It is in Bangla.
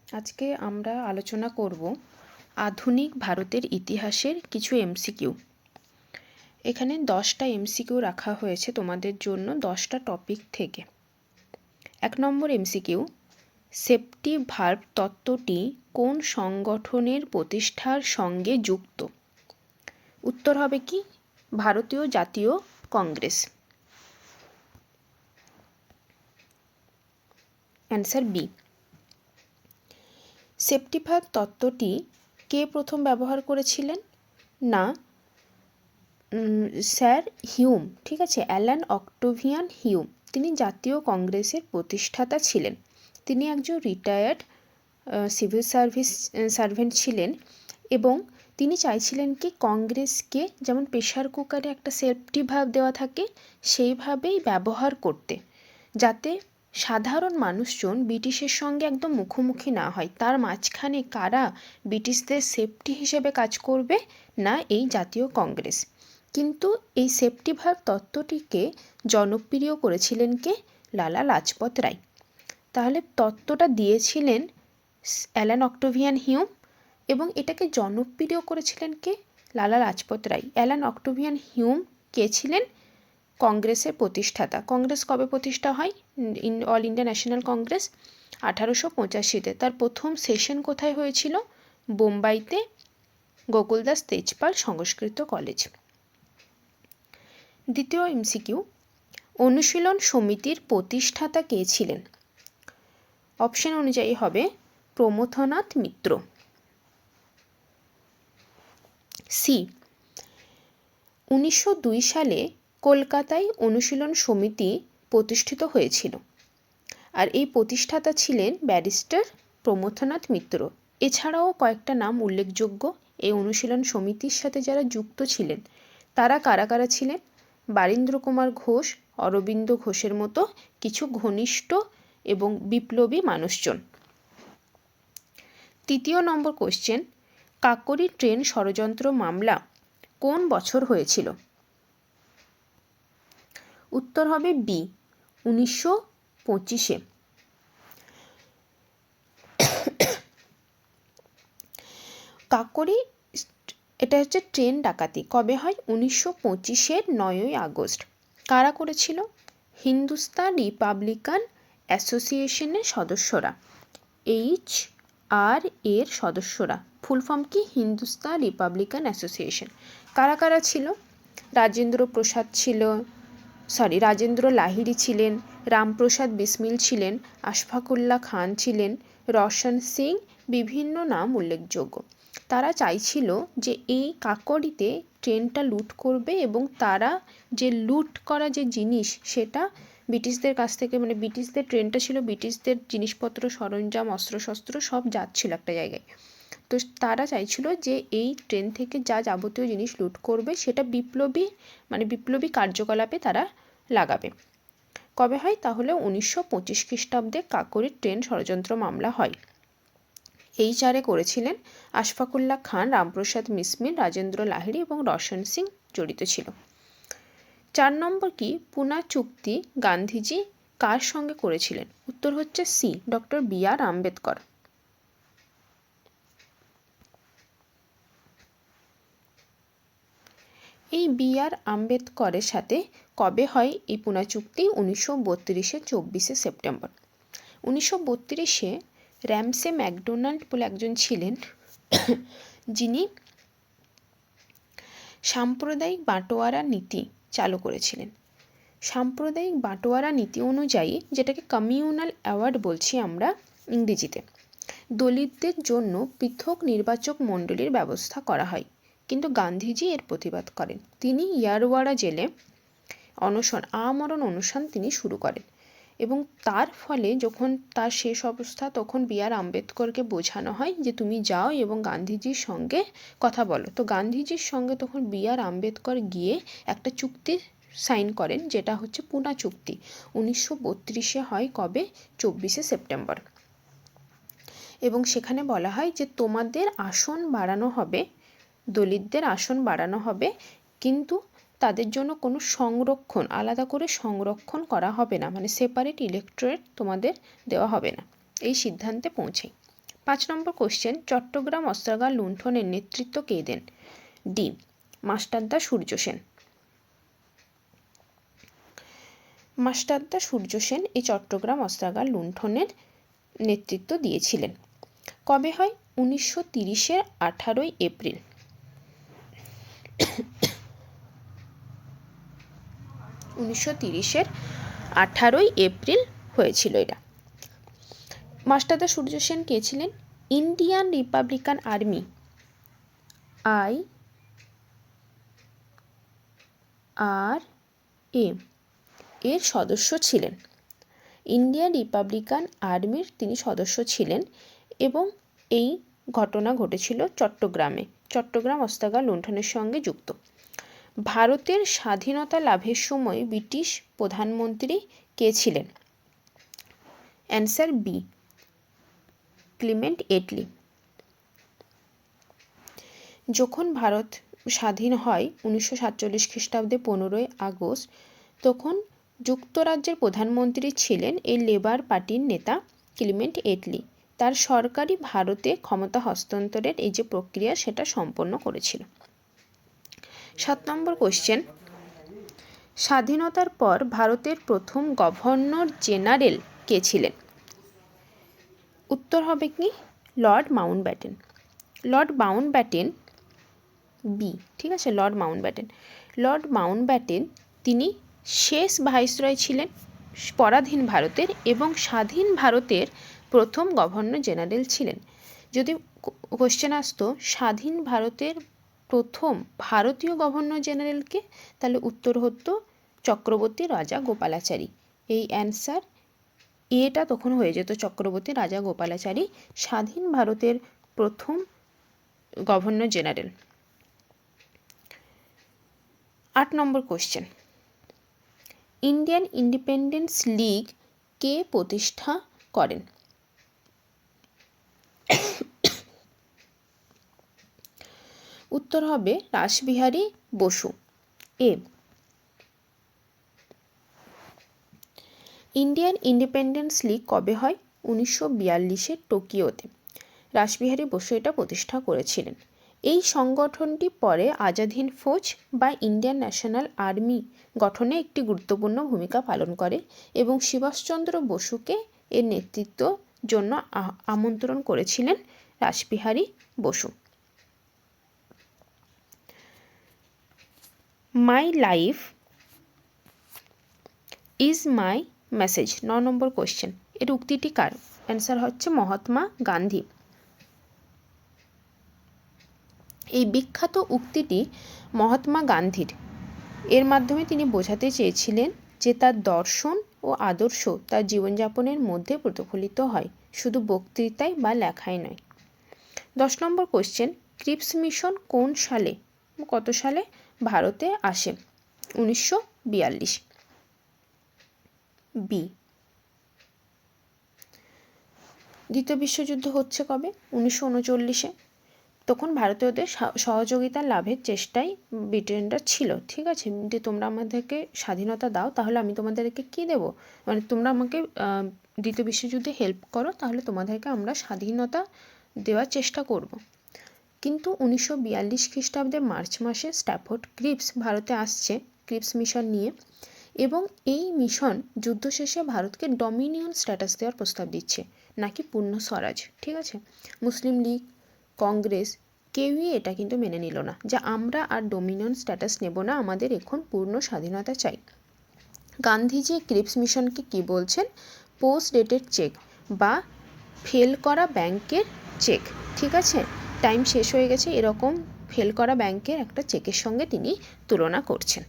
আজকে আমরা আলোচনা করব আধুনিক ভারতের ইতিহাসের কিছু এমসিকিউ। এখানে 10টা এমসিকিউ রাখা হয়েছে তোমাদের জন্য 10টা টপিক থেকে। 1 নম্বর এমসিকিউ, সেফটি ভালভ তত্ত্বটি কোন সংগঠনের প্রতিষ্ঠার সঙ্গে যুক্ত? উত্তর হবে কি? ভারতীয় জাতীয় Congress. Answer B. Safety valve তত্ত্বটি কে প্রথম ব্যবহার করেছিলেন? না, স্যার হিউম। ঠিক আছে, অ্যালান অক্টোভিয়ান হিউম। তিনি জাতীয় কংগ্রেসের প্রতিষ্ঠাতা ছিলেন। তিনি একজন রিটায়ার্ড সিভিল সার্ভেন্ট ছিলেন এবং তিনি চাইছিলেন কি কংগ্রেসকে যেমন প্রেশার কুকারে একটা সেফটি ভালভ দেওয়া থাকে সেইভাবেই ব্যবহার করতে, যাতে সাধারণ মানুষজন ব্রিটিশের সঙ্গে একদম মুখোমুখি না হয়। তার মাঝখানে কারা ব্রিটিশদের সেফটি হিসেবে কাজ করবে? না, এই জাতীয় কংগ্রেস। কিন্তু এই সেফটি ভালভ তত্ত্বটিকে জনপ্রিয় করেছিলেন কে? লালা লাজপত রায়। তাহলে তত্ত্বটা দিয়েছিলেন অ্যালান অক্টোভিয়ান হিউম এবং এটাকে জনপ্রিয় করেছিলেন কে? Lala Lajpat Rai. Allan Octavian Hume কে ছিলেন? কংগ্রেসের প্রতিষ্ঠাতা। কংগ্রেস কবে প্রতিষ্ঠা হয়? অল ইন্ডিয়া ন্যাশনাল কংগ্রেস 1885-তে। তার প্রথম সেশন কোথায় হয়েছিল? বোম্বাইতে, গোকুলদাস তেজপাল সংস্কৃত কলেজ। দ্বিতীয় এমসিকিউ, অনুশীলন সমিতির প্রতিষ্ঠাতা কে ছিলেন? অপশন অনুযায়ী হবে প্রমথনাথ মিত্র। সি, 1902 সালে কলকাতায় অনুশীলন সমিতি প্রতিষ্ঠিত হয়েছিল আর এই প্রতিষ্ঠাতা ছিলেন ব্যারিস্টার প্রমথনাথ মিত্র। এছাড়াও কয়েকটা নাম উল্লেখযোগ্য এই অনুশীলন সমিতির সাথে যারা যুক্ত ছিলেন। তারা কারা কারা ছিলেন? বারীন্দ্র কুমার ঘোষ, অরবিন্দ ঘোষের মতো কিছু ঘনিষ্ঠ এবং বিপ্লবী মানুষজন। তৃতীয় নম্বর কোশ্চেন, কাকোরি ট্রেন ষড়যন্ত্র মামলা কোন বছর হয়েছিল? উত্তর হবে বি, 1925-এ। কাকোরি, এটা হচ্ছে ট্রেন ডাকাতি কবে হয়? 1925-এর 9ই আগস্ট। কারা করেছিল? হিন্দুস্তান রিপাবলিকান অ্যাসোসিয়েশনের সদস্যরা, HR এর সদস্যরা। ফুল ফর্ম কি? Hindustan Republican association. কারা কারা ছিল? রাজেন্দ্র লাহিড়ী ছিলেন, রামপ্রসাদ বিসমিল ছিলেন, আশফাকুল্লাহ খান ছিলেন, রোশন সিং, বিভিন্ন নাম উল্লেখযোগ্য। তারা চাইছিল যে এই কাকোরিতে ট্রেনটা লুট করবে এবং তারা যে লুট করা যে জিনিস সেটা ব্রিটিশদের কাছ থেকে, মানে ব্রিটিশদের ট্রেনটা ছিল, ব্রিটিশদের জিনিসপত্র, সরঞ্জাম, অস্ত্রশস্ত্র সব যাচ্ছিল একটা জায়গায়। তো তারা চাইছিল যে এই ট্রেন থেকে যা যাবতীয় জিনিস লুট করবে সেটা বিপ্লবী কার্যকলাপে তারা লাগাবে। কবে হয় তাহলে? 1925 খ্রিস্টাব্দে কাকোরি ট্রেন ষড়যন্ত্র মামলা হয়। HR করেছিলেন আশফাকুল্লাহ খান, রামপ্রসাদ বিসমিল, রাজেন্দ্র লাহিড়ী এবং রোশন সিং জড়িত ছিল। 4 নম্বর কি? পুনা চুক্তি গান্ধীজি কার সঙ্গে করেছিলেন? উত্তর হচ্ছে সি, ডক্টর BR আম্বেদকর। এই BR আম্বেদকরের সাথে কবে হয় এই পুনা চুক্তি? 1932-এর 24শে সেপ্টেম্বর। 1932-এ র্যামসে ম্যাকডোনাল্ড বলে একজন ছিলেন যিনি সাম্প্রদায়িক বাটোয়ারা নীতি চালু করেছিলেন। সাম্প্রদায়িক বাটোয়ারা নীতি অনুযায়ী, যেটাকে কমিউনাল অ্যাওয়ার্ড বলছি আমরা ইংরেজিতে, দলিতদের জন্য পৃথক নির্বাচক মণ্ডলীর ব্যবস্থা করা হয়। কিন্তু গান্ধীজি এর প্রতিবাদ করেন। তিনি ইয়ারওয়াড়া জেলে আমরণ অনশন তিনি শুরু করেন এবং তার ফলে যখন তার শেষ অবস্থা, তখন BR আম্বেদকরকে বোঝানো হয় যে তুমি যাও এবং গান্ধীজির সঙ্গে কথা বলো। তো গান্ধীজির সঙ্গে তখন BR আম্বেদকর গিয়ে একটা চুক্তি সাইন করেন, যেটা হচ্ছে পুনা চুক্তি। 1932-এ হয় কবে? 24শে সেপ্টেম্বর। এবং সেখানে বলা হয় যে তোমাদের আসন বাড়ানো হবে, দলিতদের আসন বাড়ানো হবে, কিন্তু তাদের জন্য কোনো আলাদা করে সংরক্ষণ করা হবে না, মানে সেপারেট ইলেকটোরেট তোমাদের দেওয়া হবে না। এই সিদ্ধান্তে পৌঁছায়। 5 নম্বর কোশ্চেন, চট্টগ্রাম অস্ত্রাগার লুণ্ঠনের নেতৃত্ব কে দেন? ডি, মাস্টারদা সূর্য সেন। মাস্টারদা সূর্য সেন এই চট্টগ্রাম অস্ত্রাগার লুণ্ঠনের নেতৃত্ব দিয়েছিলেন। কবে হয়? 1930-এর 18ই এপ্রিল। হয়েছিল এটা। মাস্টারদা সূর্য সেন কে ছিলেন? ইন্ডিয়ান রিপাবলিকান আর্মি IRA এর সদস্য ছিলেন। ইন্ডিয়ান রিপাবলিকান আর্মির তিনি সদস্য ছিলেন এবং এই ঘটনা ঘটেছিল চট্টগ্রামে। চট্টগ্রাম অস্ত্রাগার লুণ্ঠনের সঙ্গে যুক্ত। ভারতের স্বাধীনতা লাভের সময় ব্রিটিশ প্রধানমন্ত্রী কে ছিলেন? Answer B, Clement Attlee. যখন ভারত স্বাধীন হয় 1947 খ্রিস্টাব্দে 15ই আগস্ট, তখন যুক্তরাজ্যের প্রধানমন্ত্রী ছিলেন এই লেবার পার্টির নেতা ক্লিমেন্ট এটলি। তার সরকারই ভারতে ক্ষমতা হস্তান্তরের এই যে প্রক্রিয়া সেটা সম্পন্ন করেছিল। 7 নম্বর কোশ্চেন, স্বাধীনতার পর ভারতের প্রথম গভর্নর জেনারেল কে ছিলেন? উত্তর হবে কি? Lord Mountbatten. Lord Mountbatten, B, ঠিক আছে, লর্ড মাউন্টব্যাটেন। লর্ড মাউন্টব্যাটেন তিনি শেষ ভাইসরয় ছিলেন পরাধীন ভারতের এবং স্বাধীন ভারতের প্রথম গভর্নর জেনারেল ছিলেন। যদি কোশ্চেন আসতো স্বাধীন ভারতের প্রথম ভারতীয় গভর্নর জেনারেলকে, তাহলে উত্তর হতো চক্রবর্তী রাজা গোপালাচারী। এই অ্যান্সার এটা তখন হয়ে যেত চক্রবর্তী রাজা গোপালাচারী স্বাধীন ভারতের প্রথম গভর্নর জেনারেল। 8 নম্বর কোশ্চেন, ইন্ডিয়ান ইন্ডিপেন্ডেন্স লীগ কে প্রতিষ্ঠা করেন? উত্তর হবে রাসবিহারী বসু। এ, ইন্ডিয়ান ইন্ডিপেন্ডেন্স লীগ কবে হয়? 1942-এ টোকিওতে। রাসবিহারী বসু এটা প্রতিষ্ঠা করেছিলেন। এই সংগঠনটি পরে আজাদ হিন্দ ফৌজ বা ইন্ডিয়ান ন্যাশনাল আর্মি গঠনে একটি গুরুত্বপূর্ণ ভূমিকা পালন করে এবং সুভাষচন্দ্র বসুকে এর নেতৃত্বের জন্য আমন্ত্রণ করেছিলেন Rashbehari Bose. My life is my message. 9 number question, এর উক্তিটি কার? অ্যান্সার হচ্ছে মহাত্মা গান্ধী। এই বিখ্যাত উক্তিটি মহাত্মা গান্ধীর। এর মাধ্যমে তিনি বোঝাতে চেয়েছিলেন যে তার দর্শন ও আদর্শ তার জীবনযাপনের মধ্যে প্রতিফলিত হয়, শুধু বক্তৃতায় বা লেখায় নয়। 10 নম্বর কোশ্চেন, ক্রিপস মিশন কোন সালে, কত সালে ভারতে আসে? 1942। বি। দ্বিতীয় বিশ্বযুদ্ধ হচ্ছে কবে? 1939-এ। তখন ভারতীয়দের সহযোগিতা লাভের চেষ্টায় ব্রিটেনরা ছিল, ঠিক আছে, যে তোমরা আমাদেরকে স্বাধীনতা দাও, তাহলে আমি তোমাদেরকে কী দেবো, মানে তোমরা আমাকে দ্বিতীয় বিশ্বযুদ্ধে হেল্প করো, তাহলে তোমাদেরকে আমরা স্বাধীনতা দেওয়ার চেষ্টা করব। কিন্তু 1942 খ্রিস্টাব্দে মার্চ মাসে স্ট্যাফোর্ড ক্রিপস ভারতে আসছে ক্রিপস মিশন নিয়ে, এবং এই মিশন যুদ্ধ শেষে ভারতকে ডমিনিয়ন স্ট্যাটাস দেওয়ার প্রস্তাব দিচ্ছে, নাকি পূর্ণ স্বরাজ, ঠিক আছে। মুসলিম লীগ, কংগ্রেস কেউই এটা কিন্তু মেনে নিল না, যে আমরা আর ডমিনিয়ন স্ট্যাটাস নেব না, আমাদের এখন পূর্ণ স্বাধীনতা চাই। গান্ধীজি ক্রিপস মিশনকে কি বলছেন? পোস্ট ডেটেড চেক বা ফেল করা ব্যাংকের চেক, ঠিক আছে, টাইম শেষ হয়ে গেছে এরকম ফেল করা ব্যাংকের একটা চেকের সঙ্গে তিনি তুলনা করছেন।